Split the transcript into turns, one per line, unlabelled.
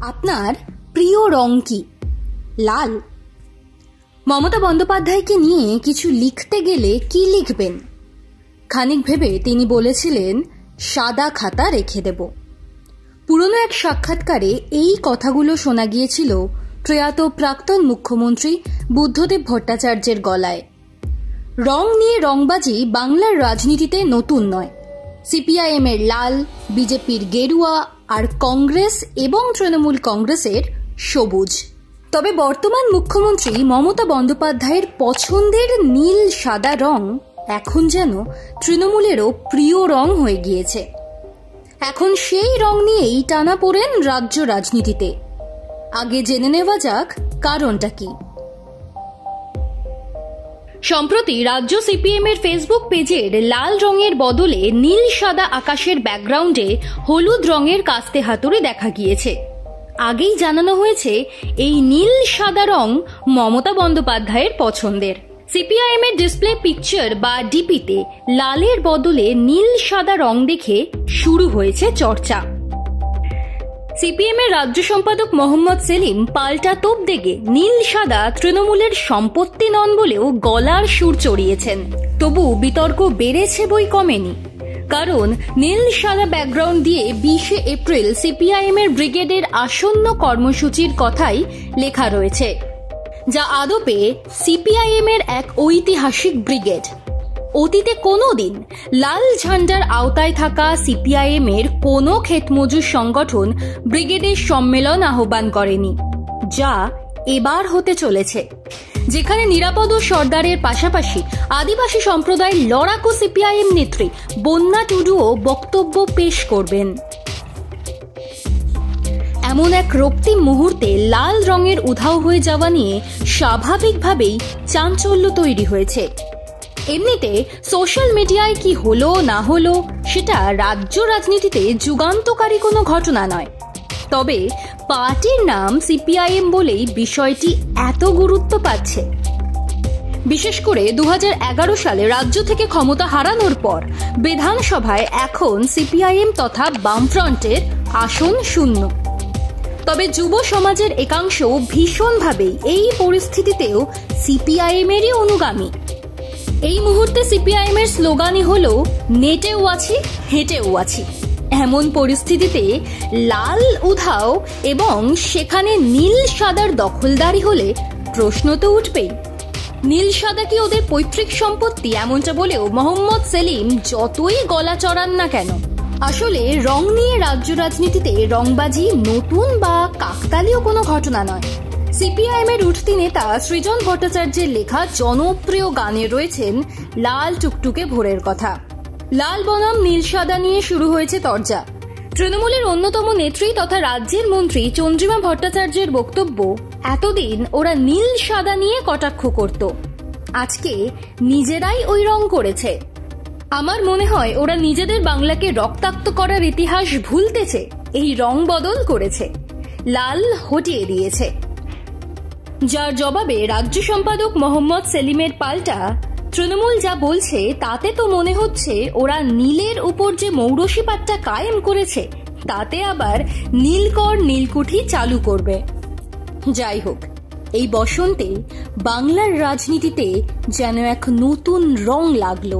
আপনার প্রিয় রং কি? লাল। মমতা বন্দ্যোপাধ্যায়কে নিয়ে কিছু লিখতে গেলে কি লিখবেন? খানিক ভেবে তিনি বলেছিলেন, সাদা খাতা রেখে দেব। পুরনো এক সাক্ষাৎকারে এই কথাগুলো শোনা গিয়েছিল প্রয়াত প্রাক্তন মুখ্যমন্ত্রী বুদ্ধদেব ভট্টাচার্যের গলায়। রং নিয়ে রংবাজি বাংলার রাজনীতিতে নতুন নয়। সিপিআইএম এর লাল, বিজেপির গেরুয়া আর কংগ্রেস এবং তৃণমূল কংগ্রেসের সবুজ। তবে বর্তমান মুখ্যমন্ত্রী মমতা বন্দ্যোপাধ্যায়ের পছন্দের নীল সাদা রং এখন যেন তৃণমূলেরও প্রিয় রং হয়ে গিয়েছে। এখন সেই রং নিয়েই টানাপোড়েন রাজ্য রাজনীতিতে। আগে জেনে নেওয়া যাক কারণটা কি। সম্প্রতি রাজ্য সিপিএম এর ফেসবুক পেজের লাল রঙের বদলে নীল সাদা আকাশের ব্যাকগ্রাউন্ডে হলুদ রঙের কাস্তে হাতুড়ি দেখা গিয়েছে। আগেই জানানো হয়েছে এই নীল সাদা রং মমতা বন্দ্যোপাধ্যায়ের পছন্দের। সিপিআইএম এর ডিসপ্লে পিকচার বা ডিপিতে লালের বদলে নীল সাদা রং দেখে শুরু হয়েছে চর্চা। সিপিএম এর রাজ্য সম্পাদক মোহাম্মদ সেলিম পাল্টা তোপ দেগে নীল সাদা তৃণমূলের সম্পত্তি নন বলেও গলার সুর চড়িয়েছেন। তবু বিতর্ক বেড়েছে বই কমেনি। কারণ নীল সাদা ব্যাকগ্রাউন্ড দিয়ে 20 এপ্রিল সিপিআইএম এর ব্রিগেডের আসন্ন কর্মসূচির কথাই লেখা রয়েছে, যা আদপে সিপিআইএম এর এক ঐতিহাসিক ব্রিগেড। অতীতে কোনোদিন লাল ঝান্ডার আওতায় থাকা সিপিআইএম এর কোনো ক্ষেতমজুর সংগঠন ব্রিগেডের সম্মেলন আহ্বান করেনি, যা এবার হতে চলেছে, যেখানে নিরাপদ সর্দারের পাশাপাশি আদিবাসী সম্প্রদায়ের লড়াকু সিপিআইএম নেত্রী বন্যা টুডুও বক্তব্য পেশ করবেন। এমন এক রক্তিম মুহূর্তে লাল রঙের উধাও হয়ে যাওয়া নিয়ে স্বাভাবিকভাবেই চাঞ্চল্য তৈরি হয়েছে। এমনিতে সোশ্যাল মিডিয়ায় কি হলো না হলো সেটা রাজ্য রাজনীতিতে যুগান্তকারী কোনো ঘটনা নয়। তবে পার্টির নাম সিপিআইএম বলেই বিষয়টি এত গুরুত্ব পাচ্ছে। বিশেষ করে 2011 সালে রাজ্য থেকে ক্ষমতা হারানোর পর বিধানসভায় এখন সিপিআইএম তথা বামফ্রন্টের আসন শূন্য। তবে যুব সমাজের একাংশ ভীষণভাবেই এই পরিস্থিতিতেও সিপিআইএম এরই অনুগামী। এই মুহূর্তে সিপিআইএম এর স্লোগানই হলো নেটেও আছি হেঁটেও আছি। এমন পরিস্থিতিতে লাল উধাও এবং সেখানে নীল সাদার দখলদারি হলে প্রশ্ন তো উঠবেই, নীল সাদা কি ওদের পৈতৃক সম্পত্তি? এমনটা বলেও মোহাম্মদ সেলিম যতই গলা চড়ান না কেন, আসলে রং নিয়ে রাজ্য রাজনীতিতে রংবাজি নতুন বা কাকতালীয় কোনো ঘটনা নয়। সিপিআইএম এর উঠতি নেতা সৃজন ভট্টাচার্যের লেখা জনপ্রিয় গানে রয়েছেন লাল টুকটুকে ভোরের কথা। লাল বনাম নীল সাদা নিয়ে শুরু হয়েছে তরজা। তৃণমূলের অন্যতম নেত্রী তথা রাজ্যের মন্ত্রী চন্দ্রিমা ভট্টাচার্যের বক্তব্য, এতদিন ওরা নীল সাদা নিয়ে কটাক্ষ করত, আজকে নিজেরাই ওই রং করেছে। আমার মনে হয় ওরা নিজেদের বাংলাকে রক্তাক্ত করার ইতিহাস ভুলতেছে, এই রং বদল করেছে, লাল হটিয়ে দিয়েছে। যার জবাবে রাজ্য সম্পাদক মোহাম্মদ সেলিমের পাল্টা, তৃণমূল যা বলছে তাতে তো মনে হচ্ছে ওরা নীলের উপর যে মৌরসিপাতটা কায়েম করেছে তাতে আবার নীলকর নীলকুঠি চালু করবে। যাই হোক, এই বসন্তে বাংলার রাজনীতিতে যেন এক নতুন রং লাগলো।